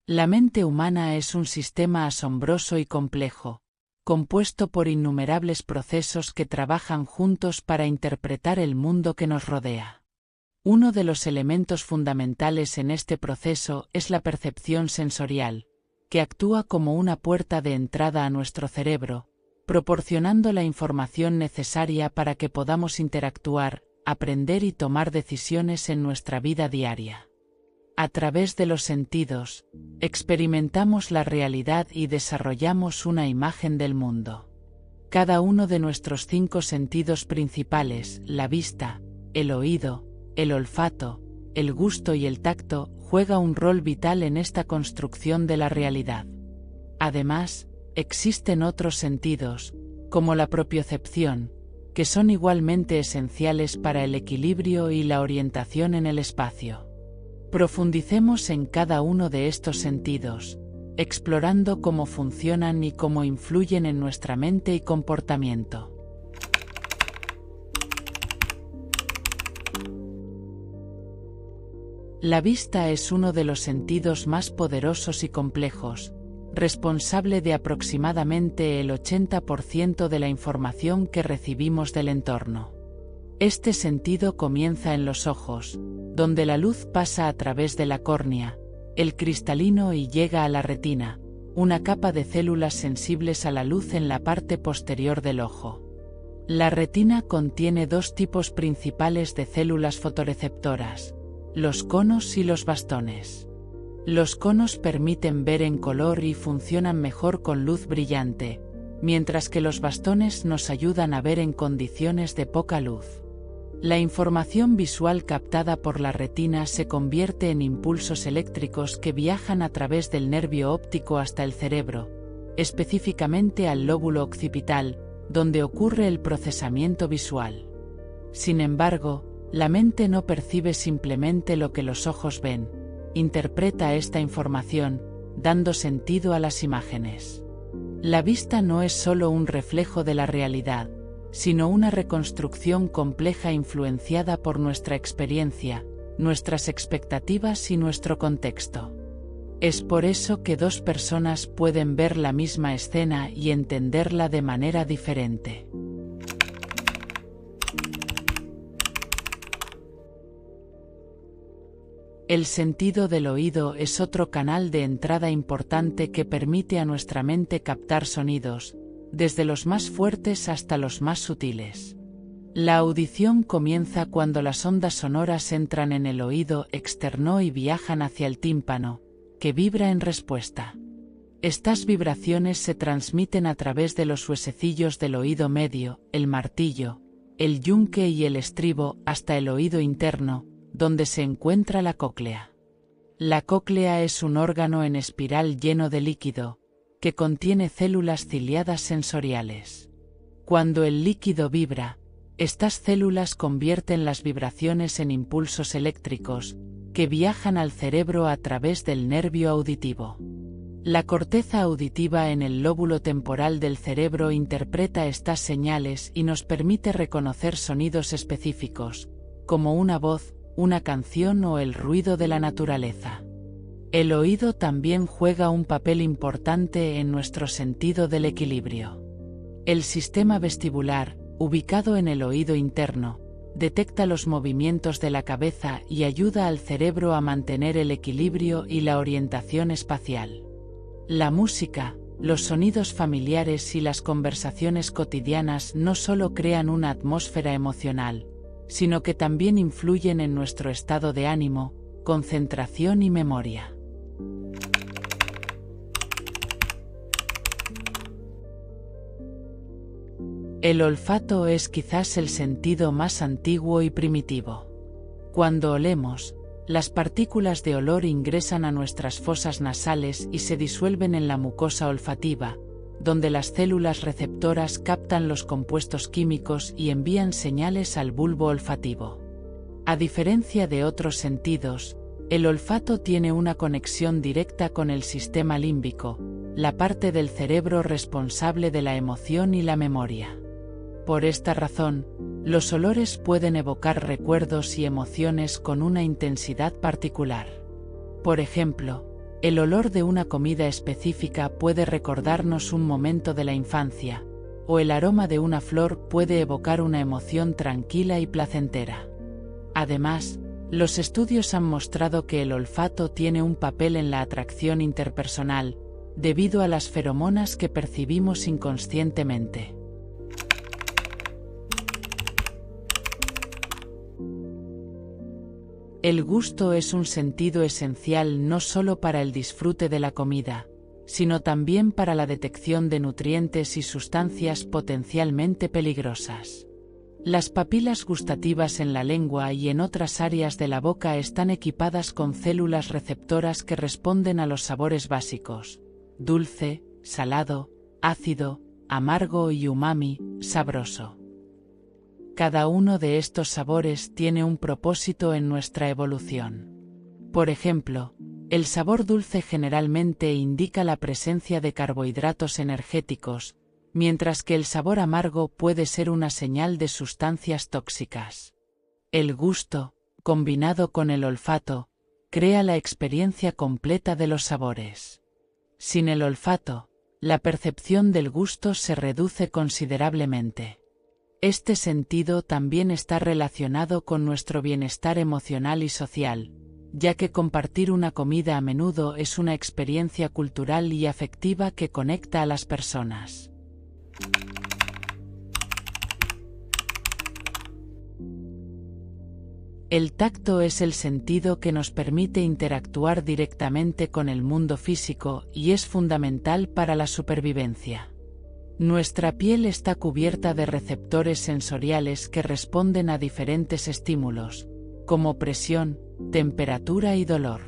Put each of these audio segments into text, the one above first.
La mente humana es un sistema asombroso y complejo, compuesto por innumerables procesos que trabajan juntos para interpretar el mundo que nos rodea. Uno de los elementos fundamentales en este proceso es la percepción sensorial, que actúa como una puerta de entrada a nuestro cerebro, proporcionando la información necesaria para que podamos interactuar, aprender y tomar decisiones en nuestra vida diaria. A través de los sentidos, experimentamos la realidad y desarrollamos una imagen del mundo. Cada uno de nuestros 5 sentidos principales, la vista, el oído, el olfato, el gusto y el tacto, juega un rol vital en esta construcción de la realidad. Además, existen otros sentidos, como la propiocepción, que son igualmente esenciales para el equilibrio y la orientación en el espacio. Profundicemos en cada uno de estos sentidos, explorando cómo funcionan y cómo influyen en nuestra mente y comportamiento. La vista es uno de los sentidos más poderosos y complejos, responsable de aproximadamente el 80% de la información que recibimos del entorno. Este sentido comienza en los ojos, donde la luz pasa a través de la córnea, el cristalino y llega a la retina, una capa de células sensibles a la luz en la parte posterior del ojo. La retina contiene 2 tipos principales de células fotorreceptoras, los conos y los bastones. Los conos permiten ver en color y funcionan mejor con luz brillante, mientras que los bastones nos ayudan a ver en condiciones de poca luz. La información visual captada por la retina se convierte en impulsos eléctricos que viajan a través del nervio óptico hasta el cerebro, específicamente al lóbulo occipital, donde ocurre el procesamiento visual. Sin embargo, la mente no percibe simplemente lo que los ojos ven, interpreta esta información, dando sentido a las imágenes. La vista no es solo un reflejo de la realidad, sino una reconstrucción compleja influenciada por nuestra experiencia, nuestras expectativas y nuestro contexto. Es por eso que 2 personas pueden ver la misma escena y entenderla de manera diferente. El sentido del oído es otro canal de entrada importante que permite a nuestra mente captar sonidos, desde los más fuertes hasta los más sutiles. La audición comienza cuando las ondas sonoras entran en el oído externo y viajan hacia el tímpano, que vibra en respuesta. Estas vibraciones se transmiten a través de los huesecillos del oído medio, el martillo, el yunque y el estribo hasta el oído interno, donde se encuentra la cóclea. La cóclea es un órgano en espiral lleno de líquido, que contiene células ciliadas sensoriales. Cuando el líquido vibra, estas células convierten las vibraciones en impulsos eléctricos, que viajan al cerebro a través del nervio auditivo. La corteza auditiva en el lóbulo temporal del cerebro interpreta estas señales y nos permite reconocer sonidos específicos, como una voz, una canción o el ruido de la naturaleza. El oído también juega un papel importante en nuestro sentido del equilibrio. El sistema vestibular, ubicado en el oído interno, detecta los movimientos de la cabeza y ayuda al cerebro a mantener el equilibrio y la orientación espacial. La música, los sonidos familiares y las conversaciones cotidianas no solo crean una atmósfera emocional, sino que también influyen en nuestro estado de ánimo, concentración y memoria. El olfato es quizás el sentido más antiguo y primitivo. Cuando olemos, las partículas de olor ingresan a nuestras fosas nasales y se disuelven en la mucosa olfativa, donde las células receptoras captan los compuestos químicos y envían señales al bulbo olfativo. A diferencia de otros sentidos, el olfato tiene una conexión directa con el sistema límbico, la parte del cerebro responsable de la emoción y la memoria. Por esta razón, los olores pueden evocar recuerdos y emociones con una intensidad particular. Por ejemplo, El olor de una comida específica puede recordarnos un momento de la infancia, o el aroma de una flor puede evocar una emoción tranquila y placentera. Además, los estudios han mostrado que el olfato tiene un papel en la atracción interpersonal, debido a las feromonas que percibimos inconscientemente. El gusto es un sentido esencial no solo para el disfrute de la comida, sino también para la detección de nutrientes y sustancias potencialmente peligrosas. Las papilas gustativas en la lengua y en otras áreas de la boca están equipadas con células receptoras que responden a los sabores básicos: dulce, salado, ácido, amargo y umami, sabroso. Cada uno de estos sabores tiene un propósito en nuestra evolución. Por ejemplo, el sabor dulce generalmente indica la presencia de carbohidratos energéticos, mientras que el sabor amargo puede ser una señal de sustancias tóxicas. El gusto, combinado con el olfato, crea la experiencia completa de los sabores. Sin el olfato, la percepción del gusto se reduce considerablemente. Este sentido también está relacionado con nuestro bienestar emocional y social, ya que compartir una comida a menudo es una experiencia cultural y afectiva que conecta a las personas. El tacto es el sentido que nos permite interactuar directamente con el mundo físico y es fundamental para la supervivencia. Nuestra piel está cubierta de receptores sensoriales que responden a diferentes estímulos, como presión, temperatura y dolor.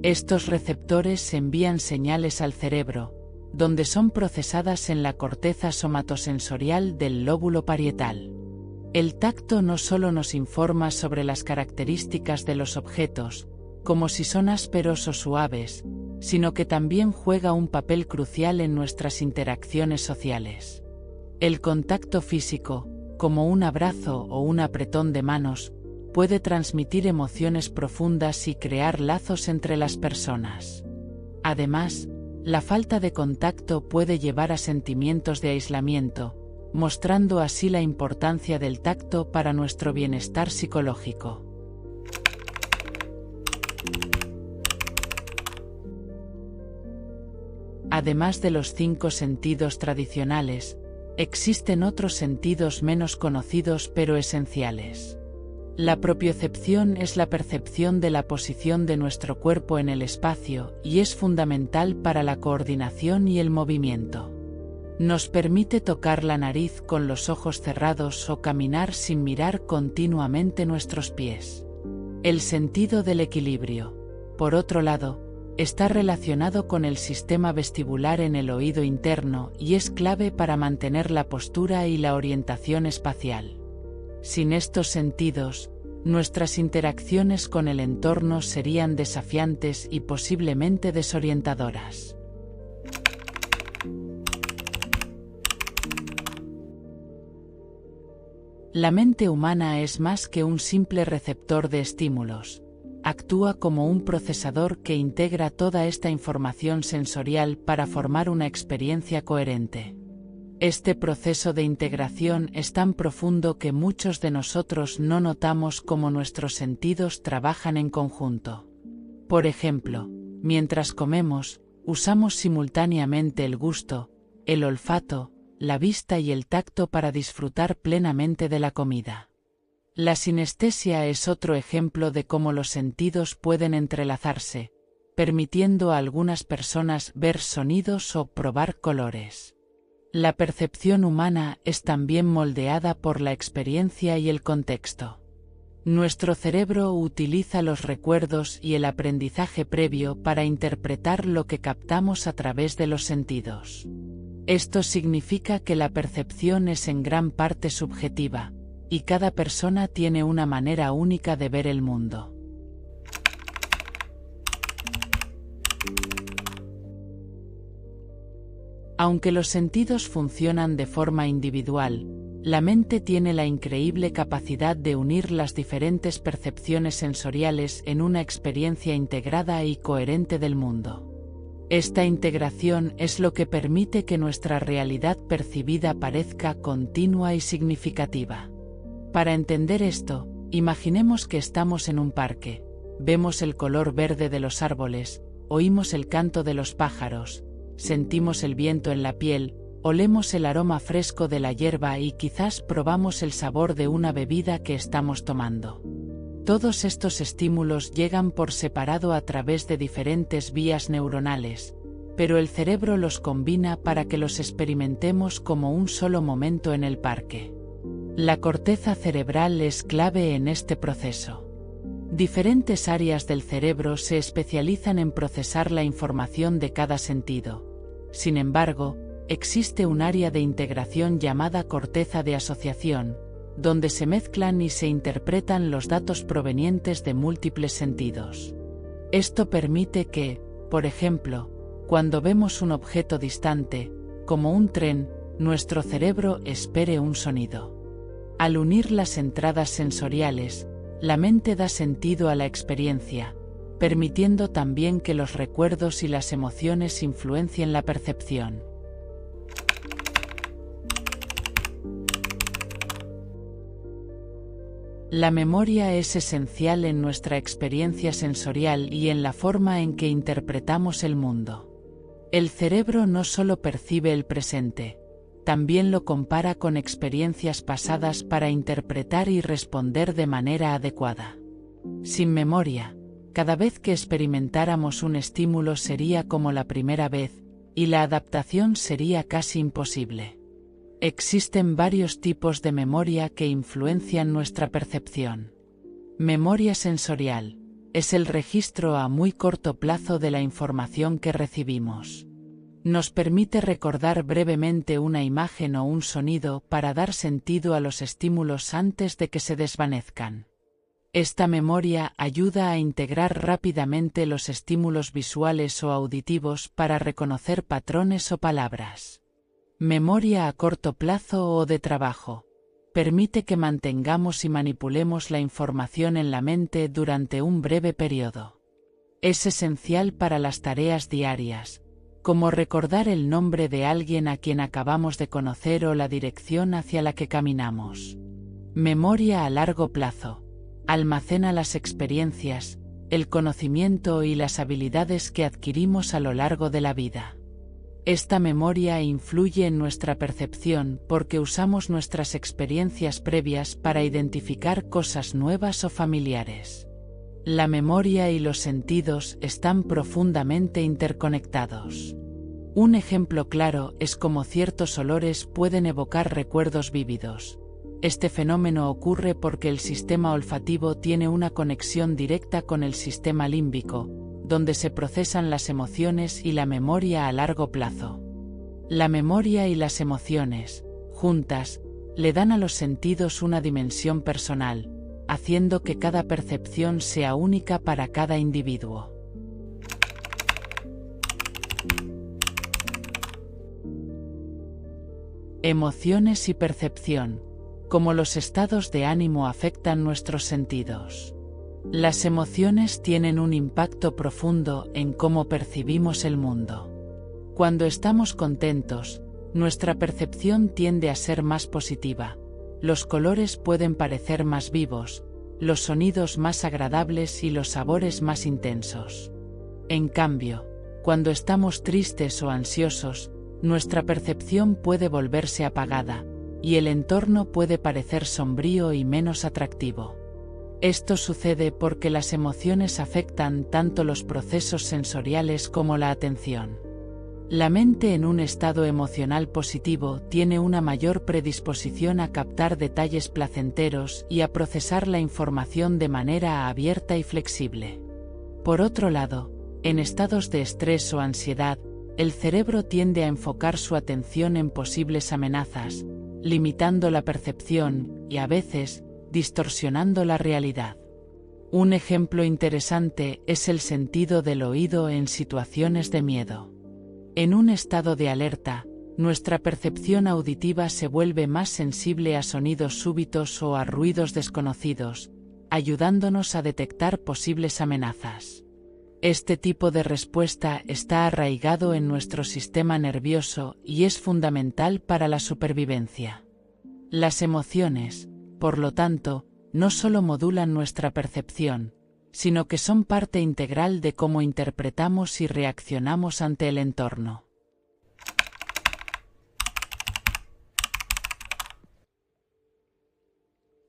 Estos receptores envían señales al cerebro, donde son procesadas en la corteza somatosensorial del lóbulo parietal. El tacto no solo nos informa sobre las características de los objetos, como si son ásperos o suaves, sino que también juega un papel crucial en nuestras interacciones sociales. El contacto físico, como un abrazo o un apretón de manos, puede transmitir emociones profundas y crear lazos entre las personas. Además, la falta de contacto puede llevar a sentimientos de aislamiento, mostrando así la importancia del tacto para nuestro bienestar psicológico. Además de los 5 sentidos tradicionales, existen otros sentidos menos conocidos pero esenciales. La propiocepción es la percepción de la posición de nuestro cuerpo en el espacio y es fundamental para la coordinación y el movimiento. Nos permite tocar la nariz con los ojos cerrados o caminar sin mirar continuamente nuestros pies. El sentido del equilibrio, por otro lado, está relacionado con el sistema vestibular en el oído interno y es clave para mantener la postura y la orientación espacial. Sin estos sentidos, nuestras interacciones con el entorno serían desafiantes y posiblemente desorientadoras. La mente humana es más que un simple receptor de estímulos. Actúa como un procesador que integra toda esta información sensorial para formar una experiencia coherente. Este proceso de integración es tan profundo que muchos de nosotros no notamos cómo nuestros sentidos trabajan en conjunto. Por ejemplo, mientras comemos, usamos simultáneamente el gusto, el olfato, la vista y el tacto para disfrutar plenamente de la comida. La sinestesia es otro ejemplo de cómo los sentidos pueden entrelazarse, permitiendo a algunas personas ver sonidos o probar colores. La percepción humana es también moldeada por la experiencia y el contexto. Nuestro cerebro utiliza los recuerdos y el aprendizaje previo para interpretar lo que captamos a través de los sentidos. Esto significa que la percepción es en gran parte subjetiva, y cada persona tiene una manera única de ver el mundo. Aunque los sentidos funcionan de forma individual, La mente tiene la increíble capacidad de unir las diferentes percepciones sensoriales en una experiencia integrada y coherente del mundo. Esta integración es lo que permite que nuestra realidad percibida parezca continua y significativa. Para entender esto, imaginemos que estamos en un parque, vemos el color verde de los árboles, oímos el canto de los pájaros, sentimos el viento en la piel, olemos el aroma fresco de la hierba y quizás probamos el sabor de una bebida que estamos tomando. Todos estos estímulos llegan por separado a través de diferentes vías neuronales, pero el cerebro los combina para que los experimentemos como un solo momento en el parque. La corteza cerebral es clave en este proceso. Diferentes áreas del cerebro se especializan en procesar la información de cada sentido. Sin embargo, existe un área de integración llamada corteza de asociación, donde se mezclan y se interpretan los datos provenientes de múltiples sentidos. Esto permite que, por ejemplo, cuando vemos un objeto distante, como un tren, nuestro cerebro espere un sonido. Al unir las entradas sensoriales, la mente da sentido a la experiencia, permitiendo también que los recuerdos y las emociones influencien la percepción. La memoria es esencial en nuestra experiencia sensorial y en la forma en que interpretamos el mundo. El cerebro no solo percibe el presente, también lo compara con experiencias pasadas para interpretar y responder de manera adecuada. Sin memoria, cada vez que experimentáramos un estímulo sería como la primera vez, y la adaptación sería casi imposible. Existen varios tipos de memoria que influencian nuestra percepción. Memoria sensorial es el registro a muy corto plazo de la información que recibimos. Nos permite recordar brevemente una imagen o un sonido para dar sentido a los estímulos antes de que se desvanezcan. Esta memoria ayuda a integrar rápidamente los estímulos visuales o auditivos para reconocer patrones o palabras. Memoria a corto plazo o de trabajo. Permite que mantengamos y manipulemos la información en la mente durante un breve periodo. Es esencial para las tareas diarias, como recordar el nombre de alguien a quien acabamos de conocer o la dirección hacia la que caminamos. Memoria a largo plazo. Almacena las experiencias, el conocimiento y las habilidades que adquirimos a lo largo de la vida. Esta memoria influye en nuestra percepción porque usamos nuestras experiencias previas para identificar cosas nuevas o familiares. La memoria y los sentidos están profundamente interconectados. Un ejemplo claro es cómo ciertos olores pueden evocar recuerdos vívidos. Este fenómeno ocurre porque el sistema olfativo tiene una conexión directa con el sistema límbico, donde se procesan las emociones y la memoria a largo plazo. La memoria y las emociones, juntas, le dan a los sentidos una dimensión personal, haciendo que cada percepción sea única para cada individuo. Emociones y percepción. Cómo los estados de ánimo afectan nuestros sentidos. Las emociones tienen un impacto profundo en cómo percibimos el mundo. Cuando estamos contentos, nuestra percepción tiende a ser más positiva. Los colores pueden parecer más vivos, los sonidos más agradables y los sabores más intensos. En cambio, cuando estamos tristes o ansiosos, nuestra percepción puede volverse apagada, y el entorno puede parecer sombrío y menos atractivo. Esto sucede porque las emociones afectan tanto los procesos sensoriales como la atención. La mente en un estado emocional positivo tiene una mayor predisposición a captar detalles placenteros y a procesar la información de manera abierta y flexible. Por otro lado, en estados de estrés o ansiedad, el cerebro tiende a enfocar su atención en posibles amenazas, limitando la percepción y, a veces, distorsionando la realidad. Un ejemplo interesante es el sentido del oído en situaciones de miedo. En un estado de alerta, Nuestra percepción auditiva se vuelve más sensible a sonidos súbitos o a ruidos desconocidos, ayudándonos a detectar posibles amenazas. Este tipo de respuesta está arraigado en nuestro sistema nervioso y es fundamental para la supervivencia. Las emociones, por lo tanto, no solo modulan nuestra percepción, sino que son parte integral de cómo interpretamos y reaccionamos ante el entorno.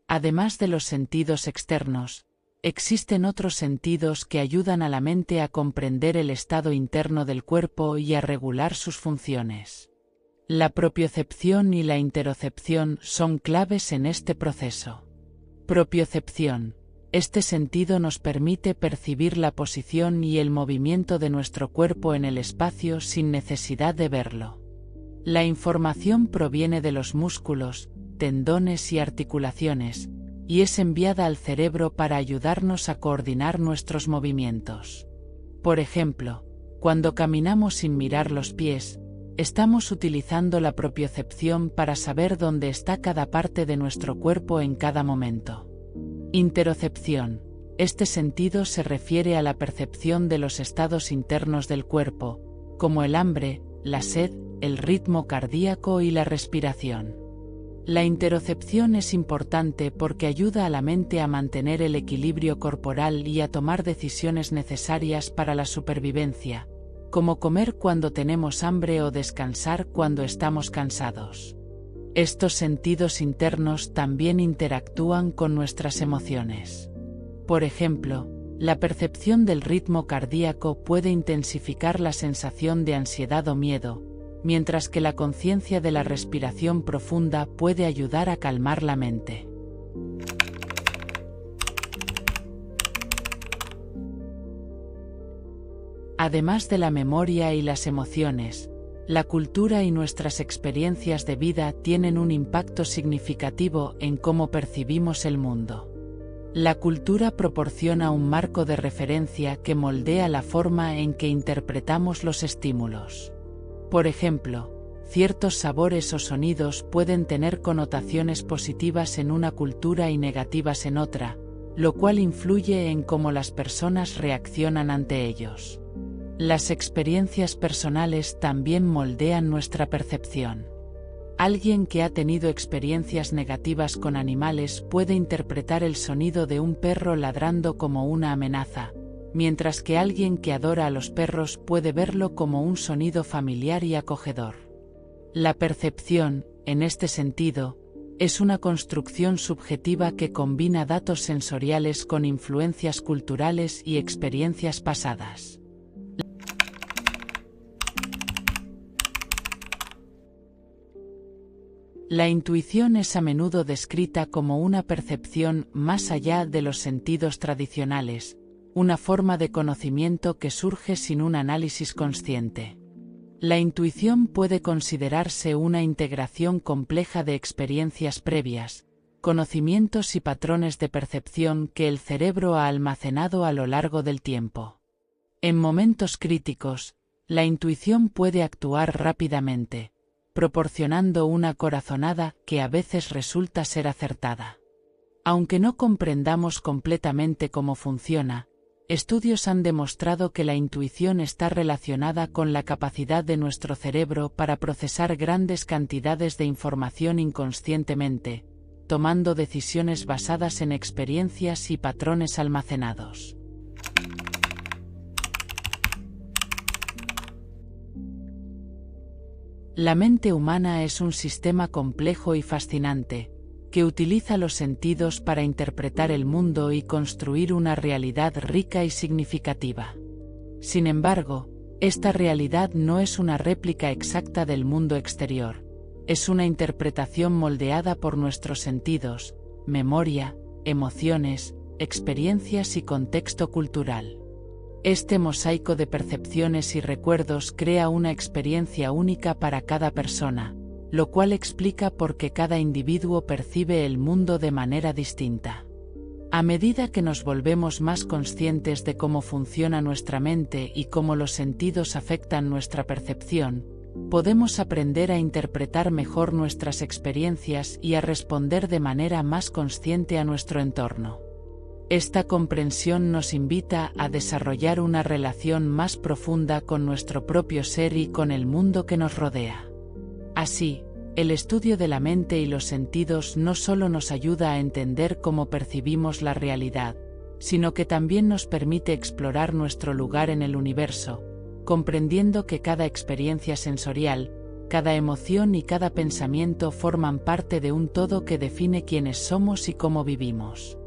Además de los sentidos externos, existen otros sentidos que ayudan a la mente a comprender el estado interno del cuerpo y a regular sus funciones. La propiocepción y la interocepción son claves en este proceso. Propiocepción. Este sentido nos permite percibir la posición y el movimiento de nuestro cuerpo en el espacio sin necesidad de verlo. La información proviene de los músculos, tendones y articulaciones, y es enviada al cerebro para ayudarnos a coordinar nuestros movimientos. Por ejemplo, cuando caminamos sin mirar los pies, estamos utilizando la propiocepción para saber dónde está cada parte de nuestro cuerpo en cada momento. Interocepción. Este sentido se refiere a la percepción de los estados internos del cuerpo, como el hambre, la sed, el ritmo cardíaco y la respiración. La interocepción es importante porque ayuda a la mente a mantener el equilibrio corporal y a tomar decisiones necesarias para la supervivencia, como comer cuando tenemos hambre o descansar cuando estamos cansados. Estos sentidos internos también interactúan con nuestras emociones. Por ejemplo, la percepción del ritmo cardíaco puede intensificar la sensación de ansiedad o miedo, mientras que la conciencia de la respiración profunda puede ayudar a calmar la mente. Además de la memoria y las emociones, la cultura y nuestras experiencias de vida tienen un impacto significativo en cómo percibimos el mundo. La cultura proporciona un marco de referencia que moldea la forma en que interpretamos los estímulos. Por ejemplo, ciertos sabores o sonidos pueden tener connotaciones positivas en una cultura y negativas en otra, lo cual influye en cómo las personas reaccionan ante ellos. Las experiencias personales también moldean nuestra percepción. Alguien que ha tenido experiencias negativas con animales puede interpretar el sonido de un perro ladrando como una amenaza, mientras que alguien que adora a los perros puede verlo como un sonido familiar y acogedor. La percepción, en este sentido, es una construcción subjetiva que combina datos sensoriales con influencias culturales y experiencias pasadas. La intuición es a menudo descrita como una percepción más allá de los sentidos tradicionales, una forma de conocimiento que surge sin un análisis consciente. La intuición puede considerarse una integración compleja de experiencias previas, conocimientos y patrones de percepción que el cerebro ha almacenado a lo largo del tiempo. En momentos críticos, la intuición puede actuar rápidamente, proporcionando una corazonada que a veces resulta ser acertada. Aunque no comprendamos completamente cómo funciona, estudios han demostrado que la intuición está relacionada con la capacidad de nuestro cerebro para procesar grandes cantidades de información inconscientemente, tomando decisiones basadas en experiencias y patrones almacenados. La mente humana es un sistema complejo y fascinante, que utiliza los sentidos para interpretar el mundo y construir una realidad rica y significativa. Sin embargo, esta realidad no es una réplica exacta del mundo exterior, es una interpretación moldeada por nuestros sentidos, memoria, emociones, experiencias y contexto cultural. Este mosaico de percepciones y recuerdos crea una experiencia única para cada persona, lo cual explica por qué cada individuo percibe el mundo de manera distinta. A medida que nos volvemos más conscientes de cómo funciona nuestra mente y cómo los sentidos afectan nuestra percepción, podemos aprender a interpretar mejor nuestras experiencias y a responder de manera más consciente a nuestro entorno. Esta comprensión nos invita a desarrollar una relación más profunda con nuestro propio ser y con el mundo que nos rodea. Así, el estudio de la mente y los sentidos no solo nos ayuda a entender cómo percibimos la realidad, sino que también nos permite explorar nuestro lugar en el universo, comprendiendo que cada experiencia sensorial, cada emoción y cada pensamiento forman parte de un todo que define quiénes somos y cómo vivimos.